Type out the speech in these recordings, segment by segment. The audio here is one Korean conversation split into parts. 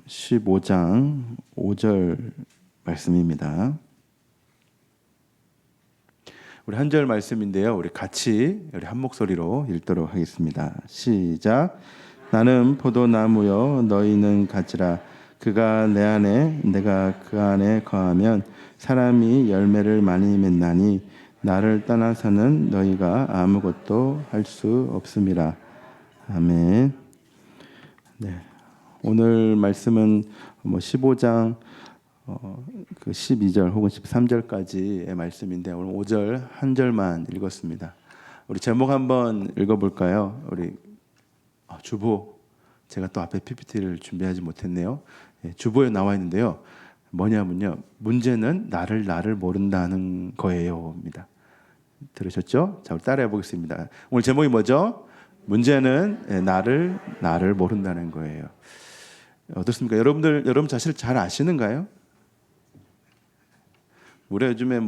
15장 5절 말씀입니다. 우리 한 절 말씀인데요. 우리 같이 한 목소리로 읽도록 하겠습니다. 시작. 나는 포도나무여 너희는 가지라. 그가 내 안에 내가 그 안에 거하면 사람이 열매를 많이 맺나니 나를 떠나서는 너희가 아무것도 할 수 없음이라. 아멘. 네. 오늘 말씀은 15장 그 12절 혹은 13절까지의 말씀인데 오늘 5절 한 절만 읽었습니다. 우리 제목 한번 읽어볼까요? 우리 주보, 제가 또 앞에 PPT를 준비하지 못했네요. 주보에 나와 있는데요. 뭐냐면요, 문제는 나를 모른다는 거예요입니다. 들으셨죠? 자, 우리 따라해 보겠습니다. 오늘 제목이 뭐죠? 문제는 나를 모른다는 거예요. 어떻습니까? 여러분 자신을 잘 아시는가요? 우리 요즘에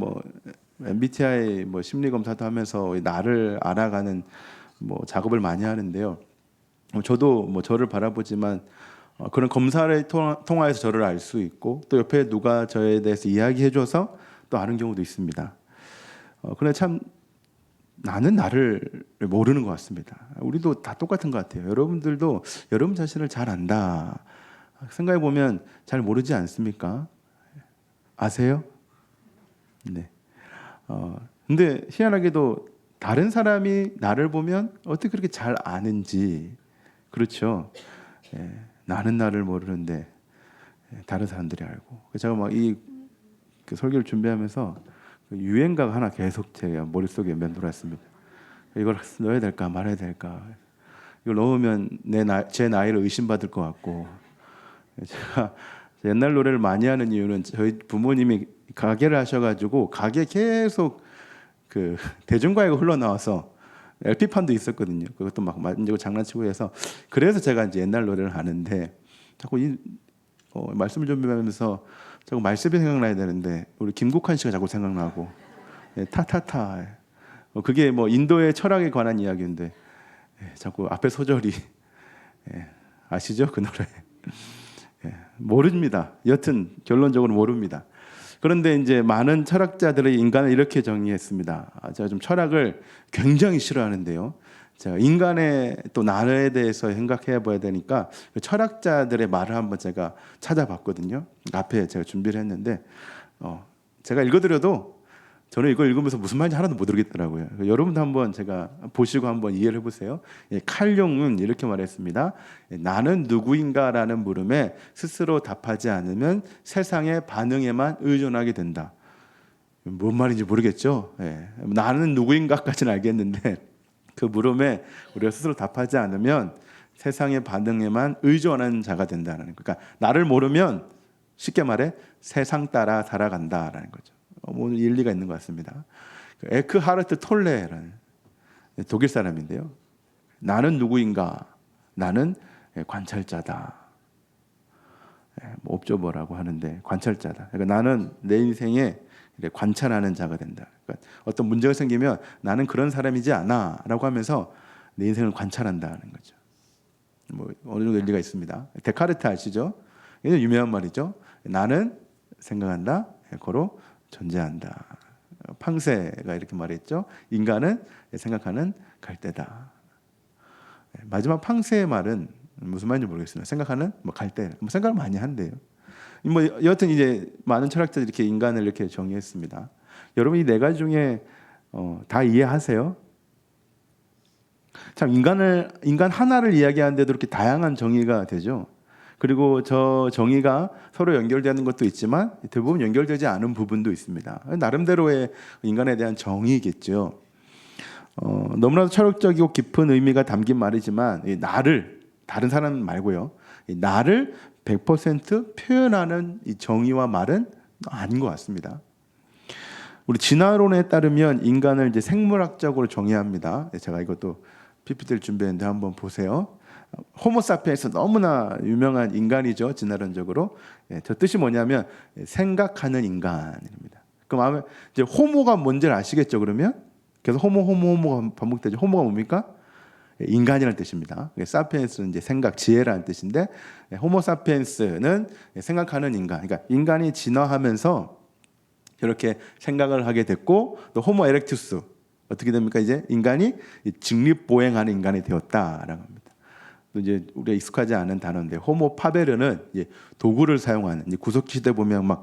MBTI 심리 검사도 하면서 나를 알아가는 작업을 많이 하는데요. 저도 저를 바라보지만 그런 검사를 통하여서 저를 알 수 있고 또 옆에 누가 저에 대해서 이야기해줘서 또 아는 경우도 있습니다. 그런데 참 나는 나를 모르는 것 같습니다. 우리도 다 똑같은 것 같아요. 여러분들도 여러분 자신을 잘 안다 생각해 보면 잘 모르지 않습니까? 아세요? 네. 근데 희한하게도 다른 사람이 나를 보면 어떻게 그렇게 잘 아는지, 그렇죠? 나는 나를 모르는데 다른 사람들이 알고. 제가 그 설교를 준비하면서 그 유행가가 하나 계속 제 머릿속에 맴돌았습니다. 이걸 넣어야 될까 말아야 될까. 이걸 넣으면 제 나이를 의심받을 것 같고. 제가 옛날 노래를 많이 하는 이유는 저희 부모님이 가게를 하셔가지고 가게 계속 그 대중가요가 흘러나와서 LP판도 있었거든요. 그것도 막 만지고 장난치고 해서 그래서 제가 이제 옛날 노래를 하는데 자꾸 말씀을 준비하면서 자꾸 말씀이 생각나야 되는데 우리 김국환 씨가 자꾸 생각나고 타타타 그게 인도의 철학에 관한 이야기인데 자꾸 앞에 소절이 아시죠? 그 노래. 모릅니다. 여튼 결론적으로 모릅니다. 그런데 이제 많은 철학자들의 인간을 이렇게 정의했습니다. 제가 좀 철학을 굉장히 싫어하는데요. 제가 인간의 또 나에 대해서 생각해 봐야 되니까 철학자들의 말을 한번 제가 찾아봤거든요. 앞에 제가 준비를 했는데 제가 읽어드려도 저는 이걸 읽으면서 무슨 말인지 하나도 못 모르겠더라고요. 여러분도 한번 제가 보시고 한번 이해를 해보세요. 칼 융은 이렇게 말했습니다. 나는 누구인가라는 물음에 스스로 답하지 않으면 세상의 반응에만 의존하게 된다. 뭔 말인지 모르겠죠. 나는 누구인가까지는 알겠는데 그 물음에 우리가 스스로 답하지 않으면 세상의 반응에만 의존하는 자가 된다는. 그러니까 나를 모르면 쉽게 말해 세상 따라 살아간다라는 거죠. 오늘 일리가 있는 것 같습니다. 에크하르트 톨레라는 독일 사람인데요. 나는 누구인가? 나는 관찰자다. 옵저버라고 하는데 관찰자다. 그러니까 나는 내 인생에 관찰하는 자가 된다. 그러니까 어떤 문제가 생기면 나는 그런 사람이지 않아라고 하면서 내 인생을 관찰한다는 거죠. 어느 정도 일리가 있습니다. 데카르트 아시죠? 이게 유명한 말이죠. 나는 생각한다. 고로 존재한다. 팡세가 이렇게 말했죠. 인간은 생각하는 갈대다. 마지막 팡세의 말은 무슨 말인지 모르겠습니다. 생각하는 갈대. 생각을 많이 한대요. 여하튼 이제 많은 철학자들이 이렇게 인간을 이렇게 정의했습니다. 여러분 이 네 가지 중에 다 이해하세요? 참 인간 하나를 이야기하는데도 이렇게 다양한 정의가 되죠. 그리고 저 정의가 서로 연결되는 것도 있지만 대부분 연결되지 않은 부분도 있습니다. 나름대로의 인간에 대한 정의겠죠. 너무나도 철학적이고 깊은 의미가 담긴 말이지만 나를, 다른 사람 말고요, 나를 100% 표현하는 이 정의와 말은 아닌 것 같습니다. 우리 진화론에 따르면 인간을 이제 생물학적으로 정의합니다. 제가 이것도 PPT를 준비했는데 한번 보세요. 호모사피엔스 너무나 유명한 인간이죠. 진화론적으로. 저 뜻이 뭐냐면 생각하는 인간입니다. 그럼 이제 호모가 뭔지를 아시겠죠? 그러면 계속 호모가 반복되죠. 호모가 뭡니까? 인간이라는 뜻입니다. 사피엔스는 이제 생각, 지혜라는 뜻인데 호모사피엔스는 생각하는 인간. 그러니까 인간이 진화하면서 이렇게 생각을 하게 됐고 또 호모 에렉투스 어떻게 됩니까? 이제 인간이 직립보행하는 인간이 되었다라고 합니다. 또 이제 우리가 익숙하지 않은 단어인데 호모 파베르는 이제 도구를 사용하는 이제 구석기 시대 보면 막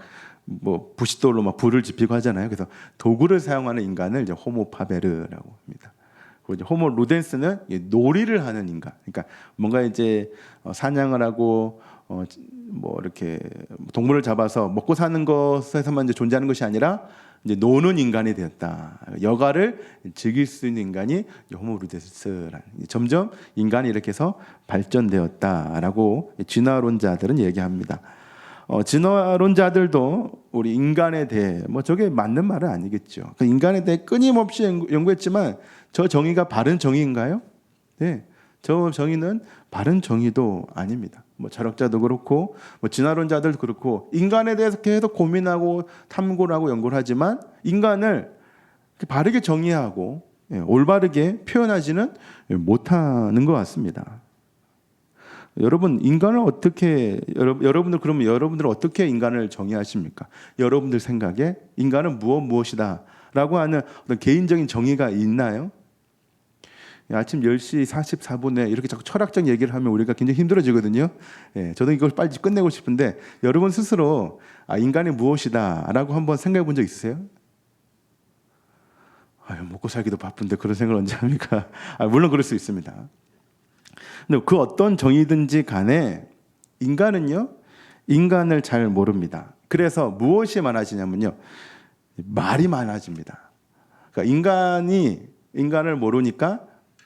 뭐 부싯돌로 막 불을 지피고 하잖아요. 그래서 도구를 사용하는 인간을 이제 호모 파베르라고 합니다. 그리고 이제 호모 루덴스는 놀이를 하는 인간. 그러니까 뭔가 이제 사냥을 하고 뭐 이렇게 동물을 잡아서 먹고 사는 것에서만 이제 존재하는 것이 아니라 이제 노는 인간이 되었다. 여가를 즐길 수 있는 인간이 호모 루덴스라는. 점점 인간이 이렇게 해서 발전되었다라고 진화론자들은 얘기합니다. 진화론자들도 우리 인간에 대해 뭐 저게 맞는 말은 아니겠죠. 그 인간에 대해 끊임없이 연구했지만 저 정의가 바른 정의인가요? 네, 저 정의는 바른 정의도 아닙니다. 뭐 철학자도 그렇고 뭐 진화론자들도 그렇고 인간에 대해서 계속 고민하고 탐구를 하고 연구를 하지만 인간을 바르게 정의하고 올바르게 표현하지는 못하는 것 같습니다. 여러분 인간을 어떻게 여러분들 그러면 여러분들은 어떻게 인간을 정의하십니까? 여러분들 생각에 인간은 무엇이다라고 하는 어떤 개인적인 정의가 있나요? 아침 10시 44분에 이렇게 자꾸 철학적 얘기를 하면 우리가 굉장히 힘들어지거든요. 저도 이걸 빨리 끝내고 싶은데 여러분 스스로 인간이 무엇이다라고 한번 생각해 본 적 있으세요? 먹고 살기도 바쁜데 그런 생각을 언제 합니까? 물론 그럴 수 있습니다. 근데 그 어떤 정의든지 간에 인간은요, 인간을 잘 모릅니다. 그래서 무엇이 많아지냐면요, 말이 많아집니다. 그러니까 인간이 인간을 모르니까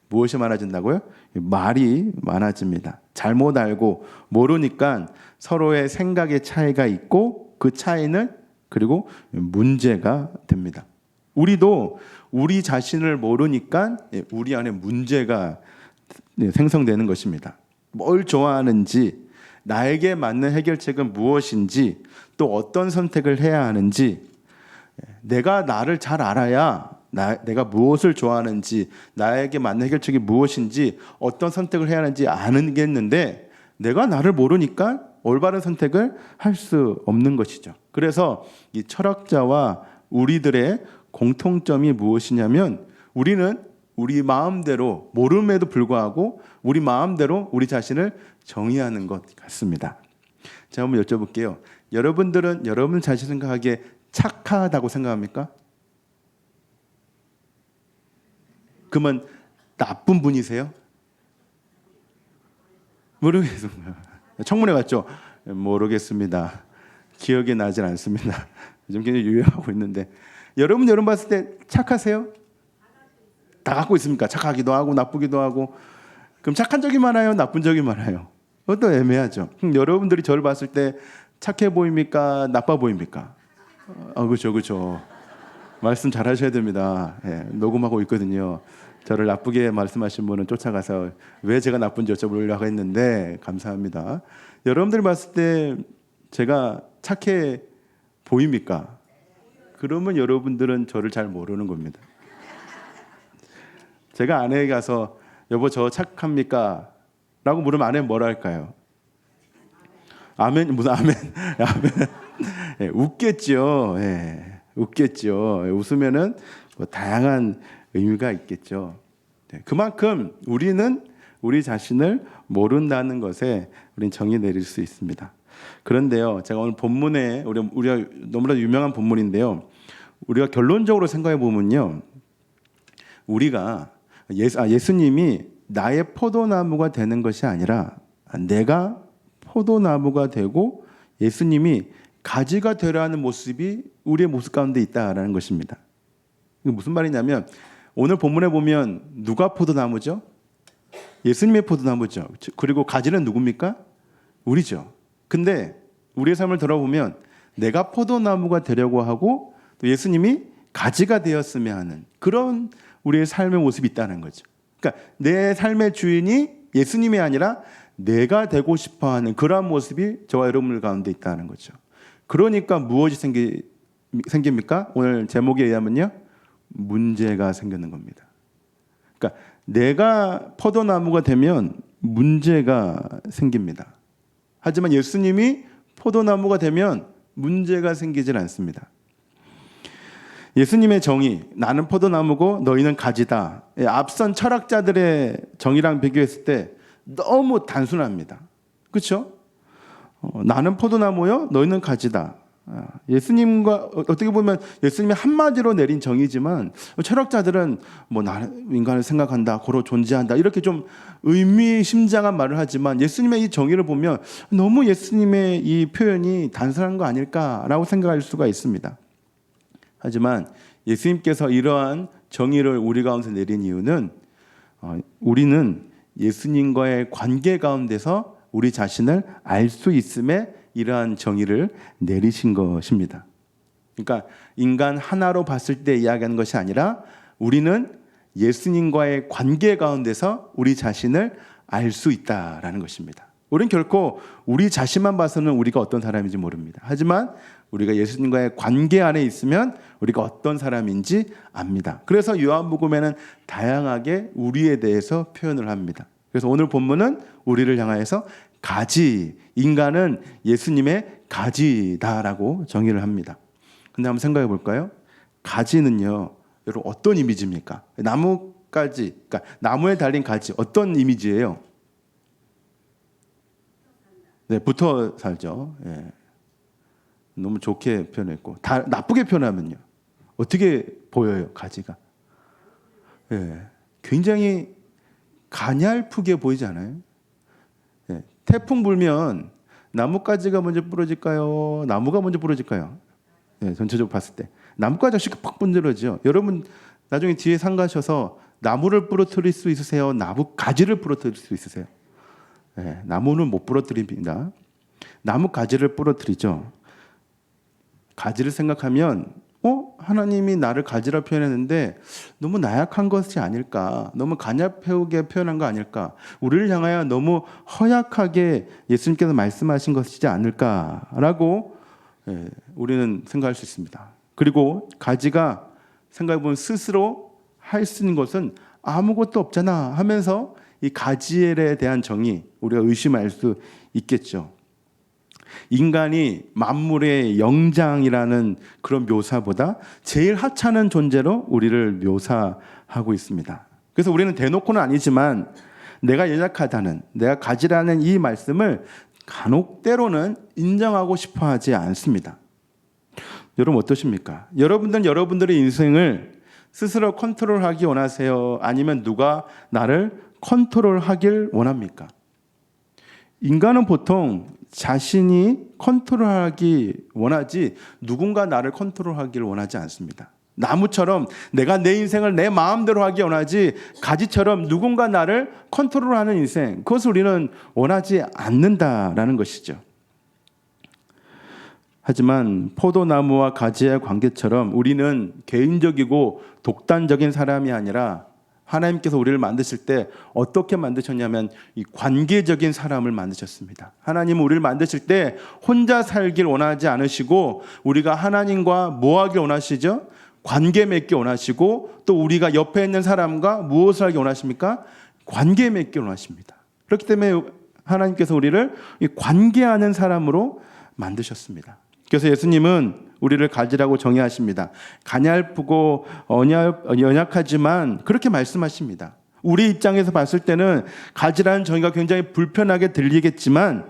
무엇이 많아진다고요? 말이 많아집니다. 잘못 알고 모르니까 서로의 생각의 차이가 있고 그 차이는 그리고 문제가 됩니다. 우리도 우리 자신을 모르니까 우리 안에 문제가 생성되는 것입니다. 뭘 좋아하는지, 나에게 맞는 해결책은 무엇인지, 또 어떤 선택을 해야 하는지, 내가 나를 잘 알아야 내가 무엇을 좋아하는지, 나에게 맞는 해결책이 무엇인지, 어떤 선택을 해야 하는지 아는겠는데 내가 나를 모르니까 올바른 선택을 할 수 없는 것이죠. 그래서 이 철학자와 우리들의 공통점이 무엇이냐면 우리는 우리 마음대로 모름에도 불구하고 우리 마음대로 우리 자신을 정의하는 것 같습니다. 제가 한번 여쭤볼게요. 여러분들은 여러분 자신 생각하기에 착하다고 생각합니까? 그러면 나쁜 분이세요? 모르겠습니다. 청문회 갔죠? 모르겠습니다. 기억이 나질 않습니다. 요즘 굉장히 유행하고 있는데 여러분 봤을 때 착하세요? 다 갖고 있습니까? 착하기도 하고 나쁘기도 하고. 그럼 착한 적이 많아요? 나쁜 적이 많아요? 그것도 애매하죠. 여러분들이 저를 봤을 때 착해 보입니까? 나빠 보입니까? 그렇죠. 말씀 잘 하셔야 됩니다. 녹음하고 있거든요. 저를 나쁘게 말씀하신 분은 쫓아가서 왜 제가 나쁜지 여쭤보려고 했는데 감사합니다. 여러분들이 봤을 때 제가 착해 보입니까? 그러면 여러분들은 저를 잘 모르는 겁니다. 제가 아내에게 가서 여보 저 착합니까? 라고 물으면 아내는 뭐라 할까요? 아멘. 무슨 아멘. 웃겠죠. 웃겠죠. 웃으면은 뭐 다양한 의미가 있겠죠. 그만큼 우리는 우리 자신을 모른다는 것에 우리는 정의 내릴 수 있습니다. 그런데요, 제가 오늘 본문에 우리가 너무나 유명한 본문인데요, 우리가 결론적으로 생각해 보면요, 우리가 예수님이 나의 포도나무가 되는 것이 아니라 내가 포도나무가 되고 예수님이 가지가 되려 하는 모습이 우리의 모습 가운데 있다라는 것입니다. 이게 무슨 말이냐면 오늘 본문에 보면 누가 포도나무죠? 예수님의 포도나무죠. 그리고 가지는 누굽니까? 우리죠. 근데 우리의 삶을 돌아보면 내가 포도나무가 되려고 하고 또 예수님이 가지가 되었으면 하는 그런 우리의 삶의 모습이 있다는 거죠. 그러니까 내 삶의 주인이 예수님이 아니라 내가 되고 싶어하는 그러한 모습이 저와 여러분들 가운데 있다는 거죠. 그러니까 무엇이 생깁니까? 오늘 제목에 의하면요, 문제가 생기는 겁니다. 그러니까 내가 포도나무가 되면 문제가 생깁니다. 하지만 예수님이 포도나무가 되면 문제가 생기질 않습니다. 예수님의 정의, 나는 포도나무고 너희는 가지다. 앞선 철학자들의 정의랑 비교했을 때 너무 단순합니다. 그렇죠? 나는 포도나무요, 너희는 가지다. 예수님과 어떻게 보면 예수님이 한마디로 내린 정의지만 철학자들은 뭐 나는 인간을 생각한다, 고로 존재한다 이렇게 좀 의미심장한 말을 하지만 예수님의 이 정의를 보면 너무 예수님의 이 표현이 단순한 거 아닐까라고 생각할 수가 있습니다. 하지만 예수님께서 이러한 정의를 우리 가운데 내린 이유는 우리는 예수님과의 관계 가운데서 우리 자신을 알 수 있음에 이러한 정의를 내리신 것입니다. 그러니까 인간 하나로 봤을 때 이야기하는 것이 아니라 우리는 예수님과의 관계 가운데서 우리 자신을 알 수 있다라는 것입니다. 우리는 결코 우리 자신만 봐서는 우리가 어떤 사람인지 모릅니다. 하지만 우리가 예수님과의 관계 안에 있으면 우리가 어떤 사람인지 압니다. 그래서 요한복음에는 다양하게 우리에 대해서 표현을 합니다. 그래서 오늘 본문은 우리를 향하여서 가지, 인간은 예수님의 가지다라고 정의를 합니다. 근데 한번 생각해 볼까요? 가지는요, 여러분 어떤 이미지입니까? 나무가지, 그러니까 나무에 달린 가지, 어떤 이미지예요? 네, 붙어 살죠. 예. 너무 좋게 표현했고, 다 나쁘게 표현하면요, 어떻게 보여요, 가지가? 예. 굉장히 가냘프게 보이지 않아요? 예. 태풍 불면 나뭇가지가 먼저 부러질까요? 나무가 먼저 부러질까요? 예, 전체적으로 봤을 때 나뭇가지가 쉽게 팍 부러지죠. 여러분 나중에 뒤에 산 가셔서 나무를 부러뜨릴 수 있으세요? 나무 가지를 부러뜨릴 수 있으세요? 예, 나무는 못 부러뜨립니다. 나무 가지를 부러뜨리죠. 가지를 생각하면 하나님이 나를 가지라 표현했는데 너무 나약한 것이 아닐까, 너무 가냘프게 표현한 거 아닐까, 우리를 향하여 너무 허약하게 예수님께서 말씀하신 것이지 않을까라고 우리는 생각할 수 있습니다. 그리고 가지가 생각해보면 스스로 할 수 있는 것은 아무것도 없잖아 하면서 이 가지엘에 대한 정의, 우리가 의심할 수 있겠죠. 인간이 만물의 영장이라는 그런 묘사보다 제일 하찮은 존재로 우리를 묘사하고 있습니다. 그래서 우리는 대놓고는 아니지만 내가 연약하다는, 내가 가지라는 이 말씀을 간혹 때로는 인정하고 싶어 하지 않습니다. 여러분 어떠십니까? 여러분들은 여러분들의 인생을 스스로 컨트롤하기 원하세요? 아니면 누가 나를 컨트롤하길 원합니까? 인간은 보통 자신이 컨트롤하기 원하지 누군가 나를 컨트롤하기를 원하지 않습니다. 나무처럼 내가 내 인생을 내 마음대로 하기 원하지 가지처럼 누군가 나를 컨트롤하는 인생, 그것을 우리는 원하지 않는다라는 것이죠. 하지만 포도나무와 가지의 관계처럼 우리는 개인적이고 독단적인 사람이 아니라 하나님께서 우리를 만드실 때 어떻게 만드셨냐면 이 관계적인 사람을 만드셨습니다. 하나님은 우리를 만드실 때 혼자 살길 원하지 않으시고 우리가 하나님과 뭐 하길 원하시죠? 관계 맺기 원하시고 또 우리가 옆에 있는 사람과 무엇을 하기 원하십니까? 관계 맺기 원하십니다. 그렇기 때문에 하나님께서 우리를 관계하는 사람으로 만드셨습니다. 그래서 예수님은 우리를 가지라고 정의하십니다. 가냘프고 연약하지만 그렇게 말씀하십니다. 우리 입장에서 봤을 때는 가지라는 정의가 굉장히 불편하게 들리겠지만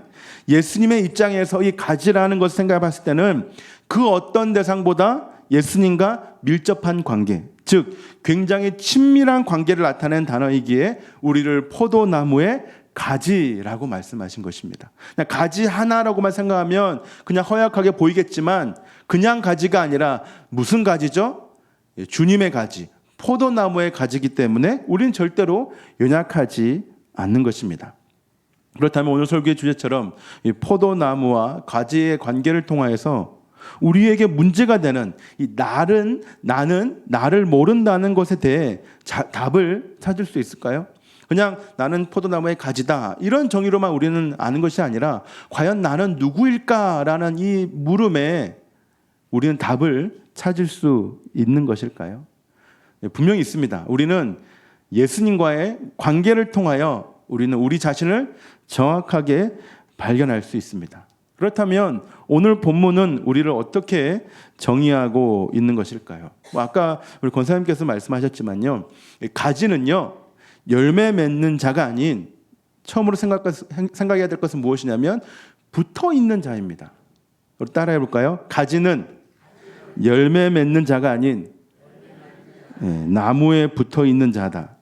예수님의 입장에서 이 가지라는 것을 생각해 봤을 때는 그 어떤 대상보다 예수님과 밀접한 관계, 즉 굉장히 친밀한 관계를 나타낸 단어이기에 우리를 포도나무의 가지라고 말씀하신 것입니다. 그냥 가지 하나라고만 생각하면 그냥 허약하게 보이겠지만 그냥 가지가 아니라 무슨 가지죠? 주님의 가지, 포도나무의 가지이기 때문에 우리는 절대로 연약하지 않는 것입니다. 그렇다면 오늘 설교의 주제처럼 이 포도나무와 가지의 관계를 통하여서 우리에게 문제가 되는 이 나는 나를 모른다는 것에 대해 답을 찾을 수 있을까요? 그냥 나는 포도나무의 가지다 이런 정의로만 우리는 아는 것이 아니라 과연 나는 누구일까라는 이 물음에 우리는 답을 찾을 수 있는 것일까요? 분명히 있습니다. 우리는 예수님과의 관계를 통하여 우리는 우리 자신을 정확하게 발견할 수 있습니다. 그렇다면 오늘 본문은 우리를 어떻게 정의하고 있는 것일까요? 아까 우리 권사님께서 말씀하셨지만요, 가지는요 열매 맺는 자가 아닌, 처음으로 생각해야 될 것은 무엇이냐면 붙어 있는 자입니다. 우리 따라해 볼까요? 가지는 열매 맺는 자가 아닌 나무에 붙어 있는 자다.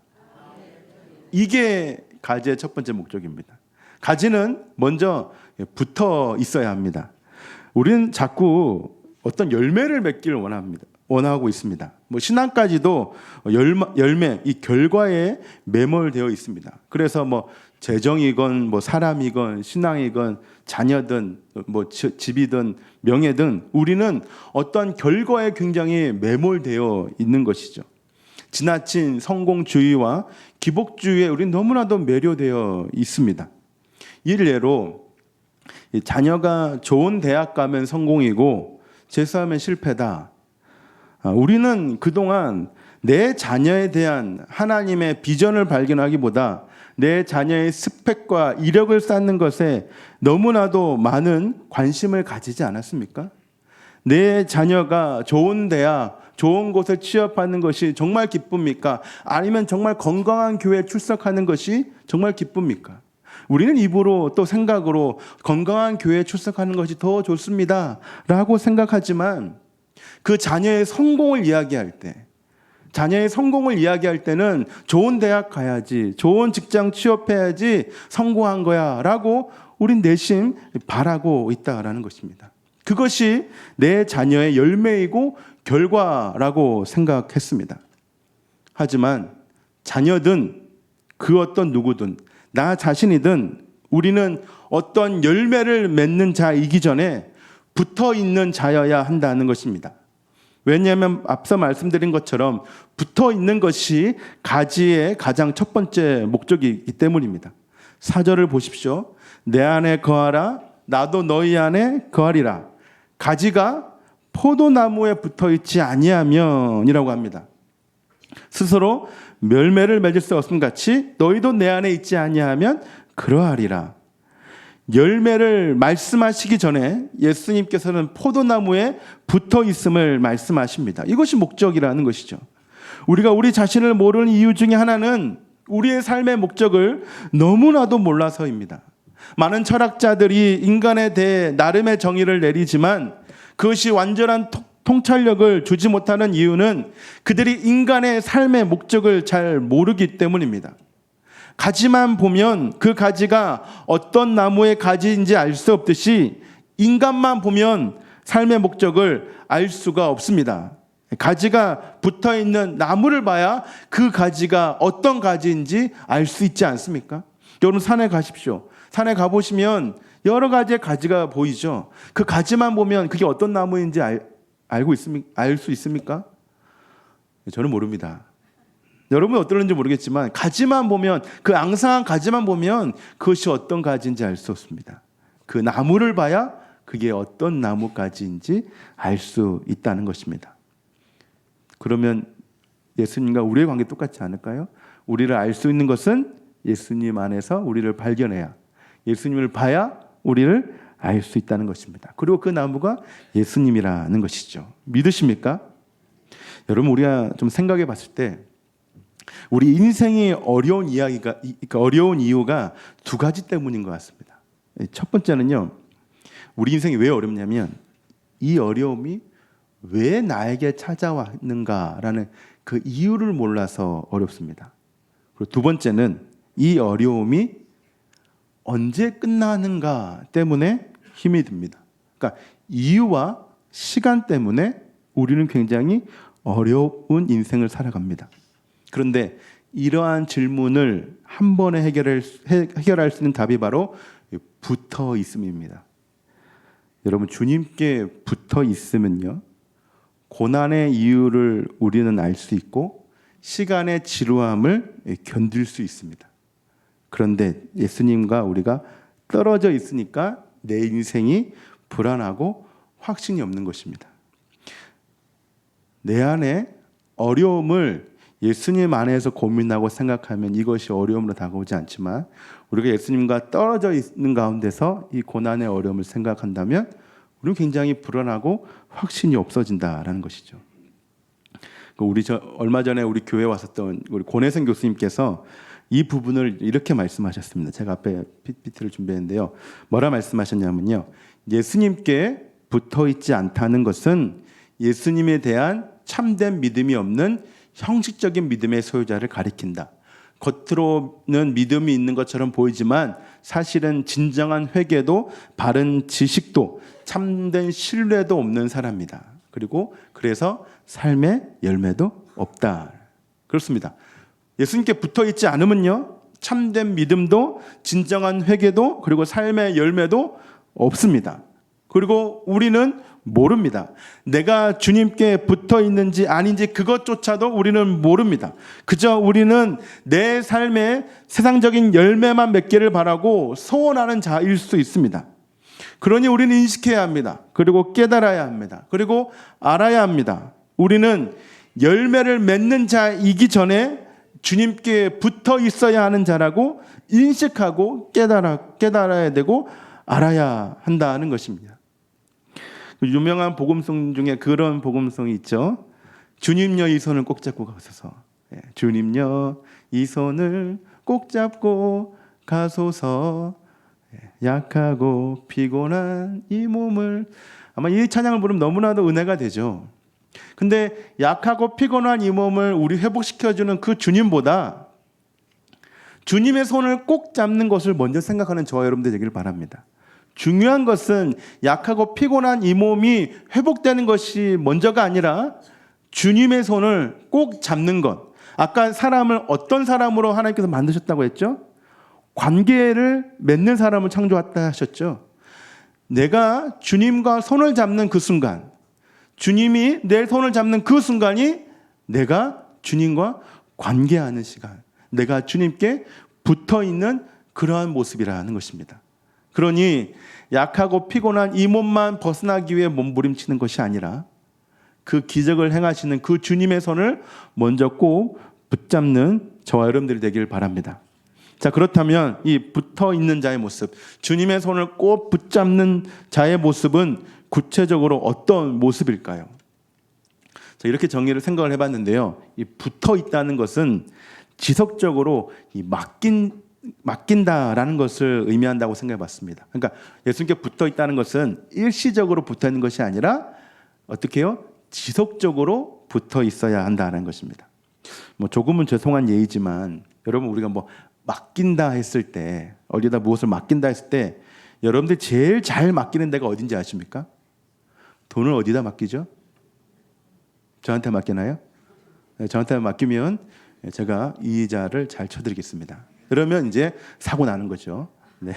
이게 가지의 첫 번째 목적입니다. 가지는 먼저 붙어 있어야 합니다. 우리는 자꾸 어떤 열매를 맺기를 원하고 있습니다. 신앙까지도 열매, 이 결과에 매몰되어 있습니다. 그래서 재정이건 사람이건 신앙이건 자녀든 집이든 명예든 우리는 어떤 결과에 굉장히 매몰되어 있는 것이죠. 지나친 성공주의와 기복주의에 우리는 너무나도 매료되어 있습니다. 일례로 자녀가 좋은 대학 가면 성공이고 재수하면 실패다. 우리는 그동안 내 자녀에 대한 하나님의 비전을 발견하기보다 내 자녀의 스펙과 이력을 쌓는 것에 너무나도 많은 관심을 가지지 않았습니까? 내 자녀가 좋은 대학, 좋은 곳에 취업하는 것이 정말 기쁩니까? 아니면 정말 건강한 교회에 출석하는 것이 정말 기쁩니까? 우리는 입으로 또 생각으로 건강한 교회에 출석하는 것이 더 좋습니다 라고 생각하지만, 그 자녀의 성공을 이야기할 때는 좋은 대학 가야지, 좋은 직장 취업해야지 성공한 거야 라고 우린 내심 바라고 있다라는 것입니다. 그것이 내 자녀의 열매이고 결과라고 생각했습니다. 하지만 자녀든 그 어떤 누구든 나 자신이든 우리는 어떤 열매를 맺는 자이기 전에 붙어 있는 자여야 한다는 것입니다. 왜냐하면 앞서 말씀드린 것처럼 붙어 있는 것이 가지의 가장 첫 번째 목적이기 때문입니다. 4절을 보십시오. 내 안에 거하라, 나도 너희 안에 거하리라. 가지가 포도나무에 붙어 있지 아니하면이라고 합니다. 스스로 열매를 맺을 수 없음 같이 너희도 내 안에 있지 아니하면 그러하리라. 열매를 말씀하시기 전에 예수님께서는 포도나무에 붙어 있음을 말씀하십니다. 이것이 목적이라는 것이죠. 우리가 우리 자신을 모르는 이유 중에 하나는 우리의 삶의 목적을 너무나도 몰라서입니다. 많은 철학자들이 인간에 대해 나름의 정의를 내리지만 그것이 완전한 통찰력을 주지 못하는 이유는 그들이 인간의 삶의 목적을 잘 모르기 때문입니다. 가지만 보면 그 가지가 어떤 나무의 가지인지 알 수 없듯이 인간만 보면 삶의 목적을 알 수가 없습니다. 가지가 붙어있는 나무를 봐야 그 가지가 어떤 가지인지 알 수 있지 않습니까? 여러분 산에 가십시오. 산에 가보시면 여러 가지의 가지가 보이죠. 그 가지만 보면 그게 어떤 나무인지 알 수 있습니까? 저는 모릅니다. 여러분이 어떨는지 모르겠지만 가지만 보면, 그 앙상한 가지만 보면 그것이 어떤 가지인지 알 수 없습니다. 그 나무를 봐야 그게 어떤 나무가지인지 알 수 있다는 것입니다. 그러면 예수님과 우리의 관계 똑같지 않을까요? 우리를 알 수 있는 것은 예수님 안에서 우리를 발견해야, 예수님을 봐야 우리를 알 수 있다는 것입니다. 그리고 그 나무가 예수님이라는 것이죠. 믿으십니까? 여러분, 우리가 좀 생각해 봤을 때 우리 인생이 어려운 이유가 두 가지 때문인 것 같습니다. 첫 번째는요, 우리 인생이 왜 어렵냐면 이 어려움이 왜 나에게 찾아왔는가라는 그 이유를 몰라서 어렵습니다. 그리고 두 번째는 이 어려움이 언제 끝나는가 때문에 힘이 듭니다. 그러니까 이유와 시간 때문에 우리는 굉장히 어려운 인생을 살아갑니다. 그런데 이러한 질문을 한 번에 해결할 수 있는 답이 바로 붙어 있음입니다. 여러분, 주님께 붙어 있으면요, 고난의 이유를 우리는 알 수 있고 시간의 지루함을 견딜 수 있습니다. 그런데 예수님과 우리가 떨어져 있으니까 내 인생이 불안하고 확신이 없는 것입니다. 내 안에 어려움을 예수님 안에서 고민하고 생각하면 이것이 어려움으로 다가오지 않지만 우리가 예수님과 떨어져 있는 가운데서 이 고난의 어려움을 생각한다면 우리는 굉장히 불안하고 확신이 없어진다라는 것이죠. 얼마 전에 우리 교회에 왔었던 우리 권혜성 교수님께서 이 부분을 이렇게 말씀하셨습니다. 제가 앞에 PPT를 준비했는데요. 뭐라 말씀하셨냐면요. 예수님께 붙어 있지 않다는 것은 예수님에 대한 참된 믿음이 없는 형식적인 믿음의 소유자를 가리킨다. 겉으로는 믿음이 있는 것처럼 보이지만 사실은 진정한 회개도 바른 지식도 참된 신뢰도 없는 사람이다. 그리고 그래서 삶의 열매도 없다. 그렇습니다. 예수님께 붙어 있지 않으면요, 참된 믿음도 진정한 회개도 그리고 삶의 열매도 없습니다. 그리고 우리는 모릅니다. 내가 주님께 붙어 있는지 아닌지 그것조차도 우리는 모릅니다. 그저 우리는 내 삶에 세상적인 열매만 맺기를 바라고 소원하는 자일 수 있습니다. 그러니 우리는 인식해야 합니다. 그리고 깨달아야 합니다. 그리고 알아야 합니다. 우리는 열매를 맺는 자이기 전에 주님께 붙어 있어야 하는 자라고 인식하고 깨달아야 되고 알아야 한다는 것입니다. 유명한 복음송 중에 그런 복음송이 있죠. 주님여 이 손을 꼭 잡고 가소서. 주님여 이 손을 꼭 잡고 가소서. 약하고 피곤한 이 몸을, 아마 이 찬양을 부르면 너무나도 은혜가 되죠. 근데 약하고 피곤한 이 몸을 우리 회복시켜주는 그 주님보다 주님의 손을 꼭 잡는 것을 먼저 생각하는 저와 여러분들 되기를 바랍니다. 중요한 것은 약하고 피곤한 이 몸이 회복되는 것이 먼저가 아니라 주님의 손을 꼭 잡는 것. 아까 사람을 어떤 사람으로 하나님께서 만드셨다고 했죠? 관계를 맺는 사람을 창조했다 하셨죠. 내가 주님과 손을 잡는 그 순간, 주님이 내 손을 잡는 그 순간이 내가 주님과 관계하는 시간, 내가 주님께 붙어있는 그러한 모습이라는 것입니다. 그러니 약하고 피곤한 이 몸만 벗어나기 위해 몸부림치는 것이 아니라 그 기적을 행하시는 그 주님의 손을 먼저 꼭 붙잡는 저와 여러분들이 되길 바랍니다. 자, 그렇다면 이 붙어있는 자의 모습, 주님의 손을 꼭 붙잡는 자의 모습은 구체적으로 어떤 모습일까요? 자, 이렇게 생각을 해봤는데요. 이 붙어있다는 것은 지속적으로 맡긴다라는 것을 의미한다고 생각해봤습니다. 그러니까 예수님께 붙어있다는 것은 일시적으로 붙어있는 것이 아니라 어떻게 해요? 지속적으로 붙어있어야 한다는 것입니다. 조금은 죄송한 예이지만 여러분, 우리가 맡긴다 했을 때, 어디다 무엇을 맡긴다 했을 때 여러분들 제일 잘 맡기는 데가 어딘지 아십니까? 돈을 어디다 맡기죠? 저한테 맡기나요? 네, 저한테 맡기면 제가 이자를 잘 쳐드리겠습니다. 그러면 이제 사고 나는 거죠. 네.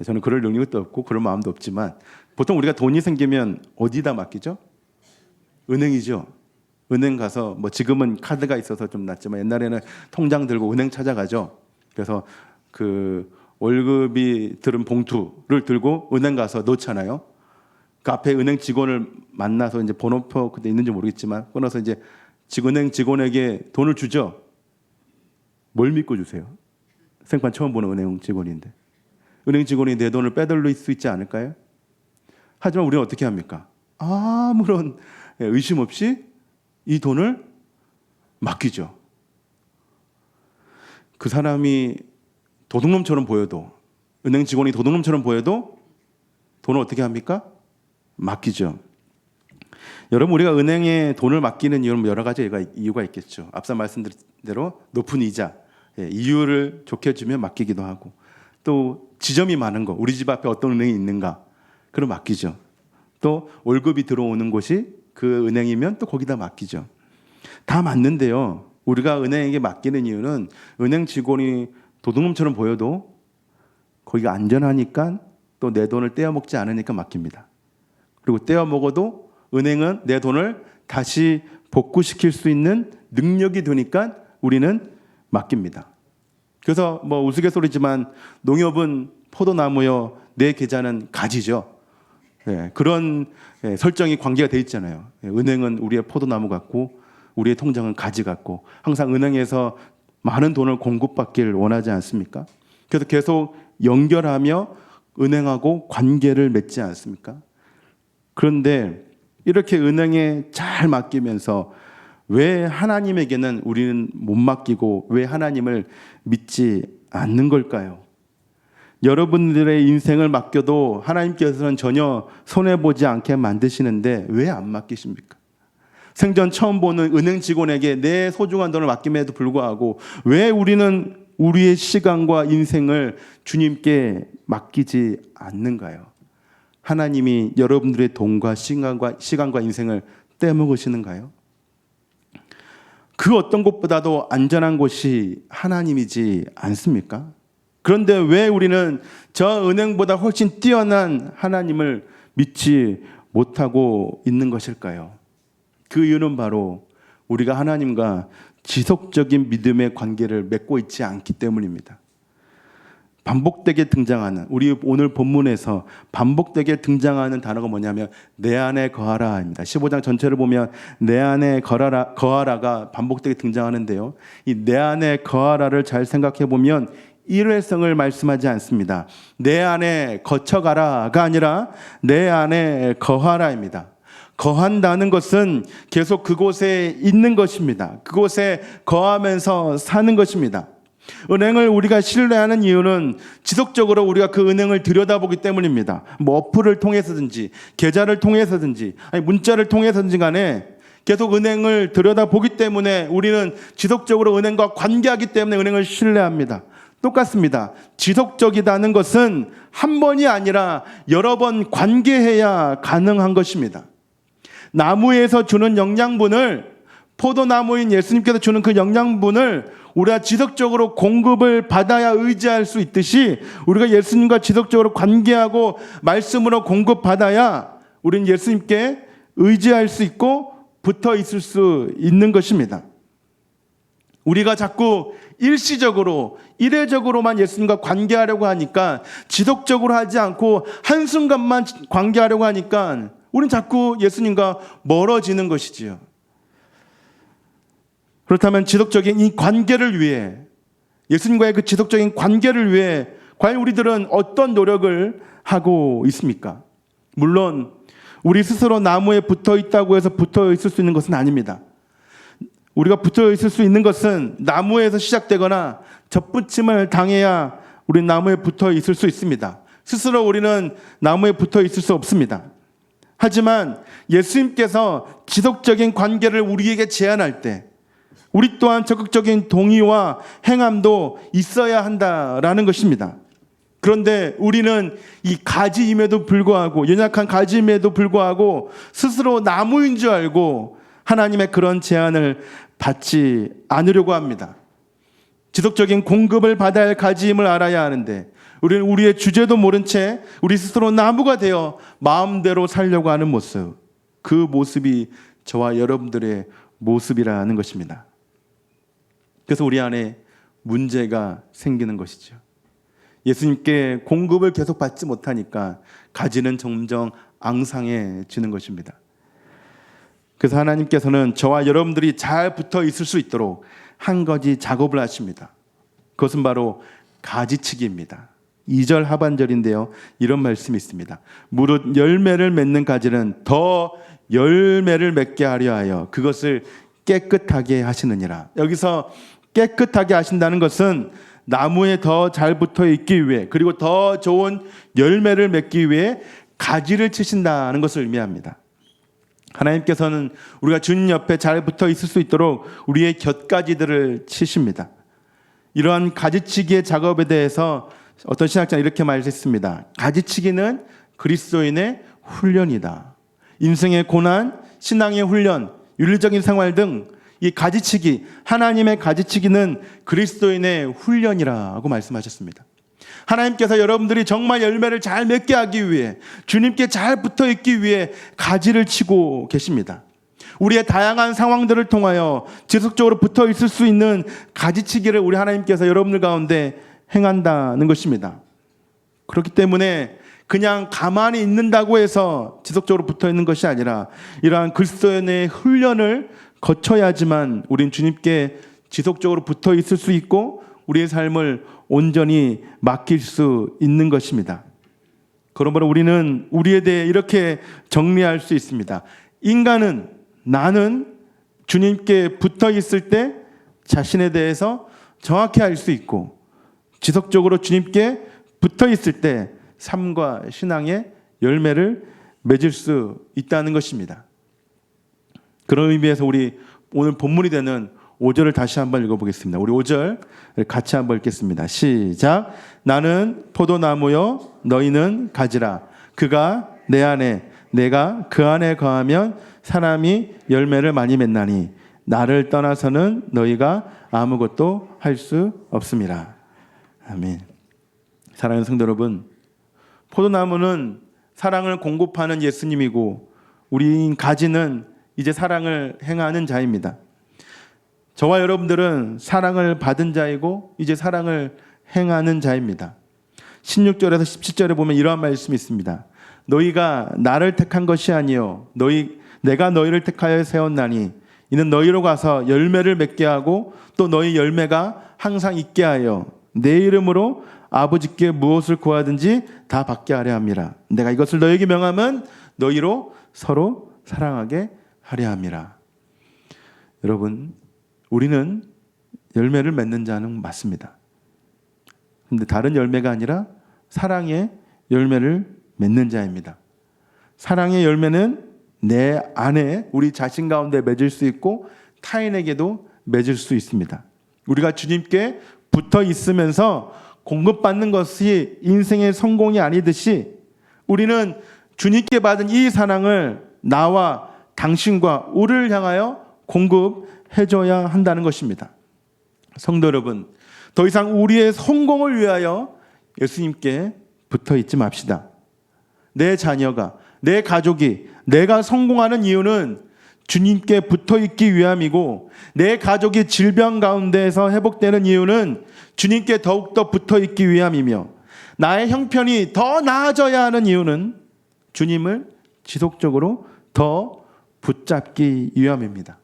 저는 그럴 능력도 없고 그럴 마음도 없지만 보통 우리가 돈이 생기면 어디다 맡기죠? 은행이죠. 은행 가서 지금은 카드가 있어서 좀 낫지만 옛날에는 통장 들고 은행 찾아가죠. 그래서 그 월급이 들은 봉투를 들고 은행 가서 넣잖아요. 그 앞에 은행 직원을 만나서 이제 번호표 그때 있는지 모르겠지만 끊어서 이제 은행 직원에게 돈을 주죠. 뭘 믿고 주세요? 생판 처음 보는 은행 직원인데 은행 직원이 내 돈을 빼돌릴 수 있지 않을까요? 하지만 우리는 어떻게 합니까? 아무런 의심 없이 이 돈을 맡기죠. 그 사람이 도둑놈처럼 보여도, 은행 직원이 도둑놈처럼 보여도 돈을 어떻게 합니까? 맡기죠. 여러분, 우리가 은행에 돈을 맡기는 이유는 여러 가지 이유가 있겠죠. 앞서 말씀드린 대로 높은 이자, 이유를 좋게 주면 맡기기도 하고, 또 지점이 많은 거, 우리 집 앞에 어떤 은행이 있는가, 그럼 맡기죠. 또 월급이 들어오는 곳이 그 은행이면 또 거기다 맡기죠. 다 맞는데요. 우리가 은행에게 맡기는 이유는 은행 직원이 도둑놈처럼 보여도 거기가 안전하니까 또 내 돈을 떼어먹지 않으니까 맡깁니다. 그리고 떼어먹어도 은행은 내 돈을 다시 복구시킬 수 있는 능력이 되니까 우리는 맡깁니다. 그래서 우스갯소리지만 농협은 포도나무여 내 계좌는 가지죠. 그런 설정이 관계가 돼 있잖아요. 은행은 우리의 포도나무 같고 우리의 통장은 가지 같고 항상 은행에서 많은 돈을 공급받기를 원하지 않습니까? 그래서 계속 연결하며 은행하고 관계를 맺지 않습니까? 그런데 이렇게 은행에 잘 맡기면서 왜 하나님에게는 우리는 못 맡기고 왜 하나님을 믿지 않는 걸까요? 여러분들의 인생을 맡겨도 하나님께서는 전혀 손해보지 않게 만드시는데 왜 안 맡기십니까? 생전 처음 보는 은행 직원에게 내 소중한 돈을 맡김에도 불구하고 왜 우리는 우리의 시간과 인생을 주님께 맡기지 않는가요? 하나님이 여러분들의 돈과 시간과 인생을 떼먹으시는가요? 그 어떤 곳보다도 안전한 곳이 하나님이지 않습니까? 그런데 왜 우리는 저 은행보다 훨씬 뛰어난 하나님을 믿지 못하고 있는 것일까요? 그 이유는 바로 우리가 하나님과 지속적인 믿음의 관계를 맺고 있지 않기 때문입니다. 반복되게 등장하는, 우리 오늘 본문에서 반복되게 등장하는 단어가 뭐냐면 내 안에 거하라입니다. 15장 전체를 보면 내 안에 거하라가 반복되게 등장하는데요. 이 내 안에 거하라를 잘 생각해 보면 일회성을 말씀하지 않습니다. 내 안에 거쳐가라가 아니라 내 안에 거하라입니다. 거한다는 것은 계속 그곳에 있는 것입니다. 그곳에 거하면서 사는 것입니다. 은행을 우리가 신뢰하는 이유는 지속적으로 우리가 그 은행을 들여다보기 때문입니다. 뭐 어플을 통해서든지 계좌를 통해서든지 아니 문자를 통해서든지 간에 계속 은행을 들여다보기 때문에 우리는 지속적으로 은행과 관계하기 때문에 은행을 신뢰합니다. 똑같습니다. 지속적이다는 것은 한 번이 아니라 여러 번 관계해야 가능한 것입니다. 나무에서 주는 영양분을, 포도나무인 예수님께서 주는 그 영양분을 우리가 지속적으로 공급을 받아야 의지할 수 있듯이 우리가 예수님과 지속적으로 관계하고 말씀으로 공급받아야 우리는 예수님께 의지할 수 있고 붙어 있을 수 있는 것입니다. 우리가 자꾸 일시적으로, 일회적으로만 예수님과 관계하려고 하니까, 지속적으로 하지 않고 한순간만 관계하려고 하니까 우리는 자꾸 예수님과 멀어지는 것이지요. 그렇다면 지속적인 이 관계를 위해, 예수님과의 그 지속적인 관계를 위해 과연 우리들은 어떤 노력을 하고 있습니까? 물론 우리 스스로 나무에 붙어 있다고 해서 붙어 있을 수 있는 것은 아닙니다. 우리가 붙어 있을 수 있는 것은 나무에서 시작되거나 접붙임을 당해야 우리 나무에 붙어 있을 수 있습니다. 스스로 우리는 나무에 붙어 있을 수 없습니다. 하지만 예수님께서 지속적인 관계를 우리에게 제안할 때 우리 또한 적극적인 동의와 행함도 있어야 한다라는 것입니다. 그런데 우리는 이 가지임에도 불구하고, 연약한 가지임에도 불구하고 스스로 나무인 줄 알고 하나님의 그런 제안을 받지 않으려고 합니다. 지속적인 공급을 받아야 할 가지임을 알아야 하는데 우리는 우리의 주제도 모른 채 우리 스스로 나무가 되어 마음대로 살려고 하는 모습, 그 모습이 저와 여러분들의 모습이라는 것입니다. 그래서 우리 안에 문제가 생기는 것이죠. 예수님께 공급을 계속 받지 못하니까 가지는 점점 앙상해지는 것입니다. 그래서 하나님께서는 저와 여러분들이 잘 붙어 있을 수 있도록 한 가지 작업을 하십니다. 그것은 바로 가지치기입니다. 2절 하반절인데요, 이런 말씀이 있습니다. 무릇 열매를 맺는 가지는 더 열매를 맺게 하려 하여 그것을 깨끗하게 하시느니라. 여기서 깨끗하게 하신다는 것은 나무에 더 잘 붙어 있기 위해, 그리고 더 좋은 열매를 맺기 위해 가지를 치신다는 것을 의미합니다. 하나님께서는 우리가 주님 옆에 잘 붙어 있을 수 있도록 우리의 곁가지들을 치십니다. 이러한 가지치기의 작업에 대해서 어떤 신학자는 이렇게 말했습니다. 가지치기는 그리스도인의 훈련이다. 인생의 고난, 신앙의 훈련, 윤리적인 생활 등 이 가지치기, 하나님의 가지치기는 그리스도인의 훈련이라고 말씀하셨습니다. 하나님께서 여러분들이 정말 열매를 잘 맺게 하기 위해, 주님께 잘 붙어 있기 위해 가지를 치고 계십니다. 우리의 다양한 상황들을 통하여 지속적으로 붙어 있을 수 있는 가지치기를 우리 하나님께서 여러분들 가운데 행한다는 것입니다. 그렇기 때문에 그냥 가만히 있는다고 해서 지속적으로 붙어 있는 것이 아니라 이러한 그리스도인의 훈련을 거쳐야지만 우린 주님께 지속적으로 붙어 있을 수 있고 우리의 삶을 온전히 맡길 수 있는 것입니다. 그러므로 우리는 우리에 대해 이렇게 정리할 수 있습니다. 인간은, 나는 주님께 붙어 있을 때 자신에 대해서 정확히 알 수 있고, 지속적으로 주님께 붙어 있을 때 삶과 신앙의 열매를 맺을 수 있다는 것입니다. 그런 의미에서 우리 오늘 본문이 되는 5절을 다시 한번 읽어보겠습니다. 우리 5절 같이 한번 읽겠습니다. 시작. 나는 포도나무요 너희는 가지라. 그가 내 안에 내가 그 안에 거하면 사람이 열매를 많이 맺나니 나를 떠나서는 너희가 아무것도 할 수 없습니다. 아멘. 사랑하는 성도 여러분, 포도나무는 사랑을 공급하는 예수님이고 우리인 가지는 이제 사랑을 행하는 자입니다. 저와 여러분들은 사랑을 받은 자이고 이제 사랑을 행하는 자입니다. 16절에서 17절에 보면 이러한 말씀이 있습니다. 너희가 나를 택한 것이 아니요 내가 너희를 택하여 세웠나니 이는 너희로 가서 열매를 맺게 하고 또 너희 열매가 항상 있게 하여 내 이름으로 아버지께 무엇을 구하든지 다 받게 하려 함이라. 내가 이것을 너희에게 명하면 너희로 서로 사랑하게 하려 함이라. 여러분, 우리는 열매를 맺는 자는 맞습니다. 그런데 다른 열매가 아니라 사랑의 열매를 맺는 자입니다. 사랑의 열매는 내 안에 우리 자신 가운데 맺을 수 있고 타인에게도 맺을 수 있습니다. 우리가 주님께 붙어 있으면서 공급받는 것이 인생의 성공이 아니듯이 우리는 주님께 받은 이 사랑을 나와 당신과 우리를 향하여 공급해줘야 한다는 것입니다. 성도 여러분, 더 이상 우리의 성공을 위하여 예수님께 붙어 있지 맙시다. 내 자녀가, 내 가족이 내가 성공하는 이유는 주님께 붙어 있기 위함이고 내 가족이 질병 가운데에서 회복되는 이유는 주님께 더욱더 붙어 있기 위함이며 나의 형편이 더 나아져야 하는 이유는 주님을 지속적으로 더 붙잡기 위함입니다.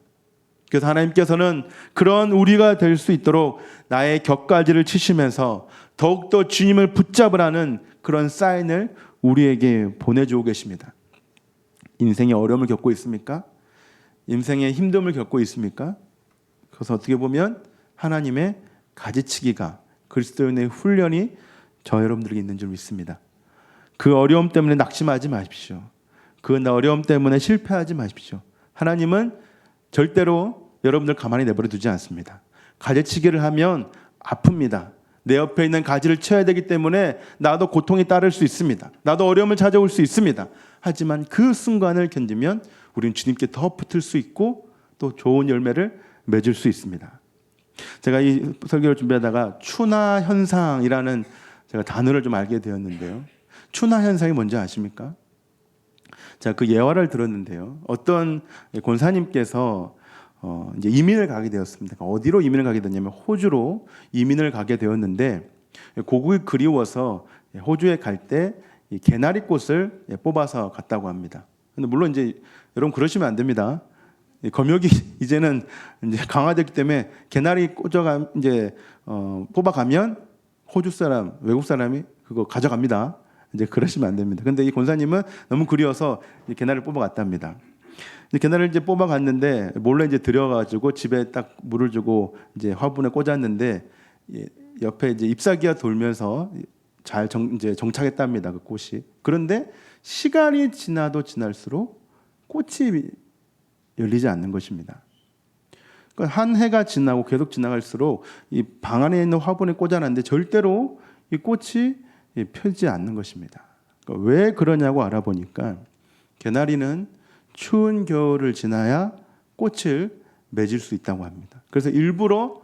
그래서 하나님께서는 그런 우리가 될 수 있도록 나의 격가지를 치시면서 더욱더 주님을 붙잡으라는 그런 사인을 우리에게 보내주고 계십니다. 인생의 어려움을 겪고 있습니까? 인생의 힘듦을 겪고 있습니까? 그래서 어떻게 보면 하나님의 가지치기가 그리스도인의 훈련이 저 여러분들에게 있는 줄 믿습니다. 그 어려움 때문에 낙심하지 마십시오. 그 어려움 때문에 실패하지 마십시오. 하나님은 절대로 여러분들 가만히 내버려 두지 않습니다. 가지치기를 하면 아픕니다. 내 옆에 있는 가지를 쳐야 되기 때문에 나도 고통이 따를 수 있습니다. 나도 어려움을 찾아올 수 있습니다. 하지만 그 순간을 견디면 우리는 주님께 더 붙을 수 있고 또 좋은 열매를 맺을 수 있습니다. 제가 이 설교를 준비하다가 추나 현상이라는 제가 단어를 좀 알게 되었는데요. 추나 현상이 뭔지 아십니까? 자, 그 예화를 들었는데요. 어떤 권사님께서 이제 이민을 가게 되었습니다. 어디로 이민을 가게 됐냐면 호주로 이민을 가게 되었는데 고국이 그리워서 호주에 갈 때 개나리꽃을 뽑아서 갔다고 합니다. 근데 물론 이제 여러분 그러시면 안 됩니다. 검역이 이제는 이제 강화됐기 때문에 개나리 꽂아가 이제 뽑아가면 호주 사람, 외국 사람이 그거 가져갑니다. 이제 그러시면 안 됩니다. 근데 이 권사님은 너무 그리워서 개나리를 뽑아갔답니다. 개나리를 이제 뽑아갔는데 몰래 이제 들여가지고 집에 딱 물을 주고 이제 화분에 꽂았는데 옆에 이제 잎사귀가 돌면서 잘 이제 정착했답니다. 그 꽃이. 그런데 시간이 지나도 지날수록 꽃이 열리지 않는 것입니다. 그러니까 한 해가 지나고 계속 지나갈수록 이 방 안에 있는 화분에 꽂아놨는데 절대로 이 꽃이 펴지 않는 것입니다. 그러니까 왜 그러냐고 알아보니까 개나리는 추운 겨울을 지나야 꽃을 맺을 수 있다고 합니다. 그래서 일부러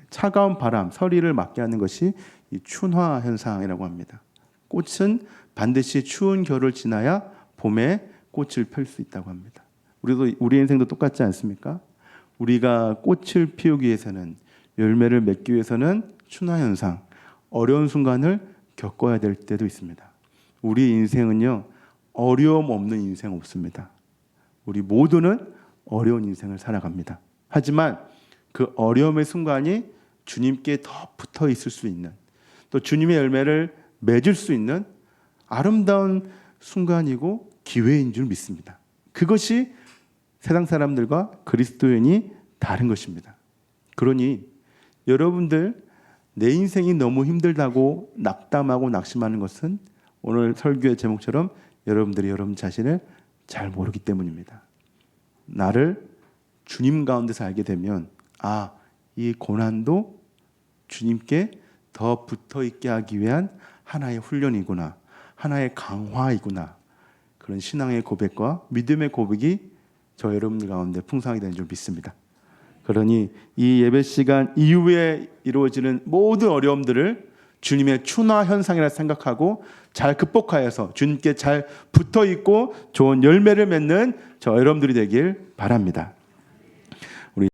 차가운 바람, 서리를 맞게 하는 것이 이 춘화 현상이라고 합니다. 꽃은 반드시 추운 겨울을 지나야 봄에 꽃을 펼 수 있다고 합니다. 우리 인생도 똑같지 않습니까? 우리가 꽃을 피우기 위해서는, 열매를 맺기 위해서는 춘화 현상, 어려운 순간을 겪어야 될 때도 있습니다. 우리 인생은요, 어려움 없는 인생 없습니다. 우리 모두는 어려운 인생을 살아갑니다. 하지만 그 어려움의 순간이 주님께 더 붙어 있을 수 있는, 또 주님의 열매를 맺을 수 있는 아름다운 순간이고 기회인 줄 믿습니다. 그것이 세상 사람들과 그리스도인이 다른 것입니다. 그러니 여러분들, 내 인생이 너무 힘들다고 낙담하고 낙심하는 것은 오늘 설교의 제목처럼 여러분들이 여러분 자신을 잘 모르기 때문입니다. 나를 주님 가운데서 알게 되면, 아, 이 고난도 주님께 더 붙어 있게 하기 위한 하나의 훈련이구나, 하나의 강화이구나, 그런 신앙의 고백과 믿음의 고백이 저 여러분들 가운데 풍성하게 되는 줄 믿습니다. 그러니 이 예배 시간 이후에 이루어지는 모든 어려움들을 주님의 추나 현상이라 생각하고 잘 극복하여서 주님께 잘 붙어 있고 좋은 열매를 맺는 저 여러분들이 되길 바랍니다.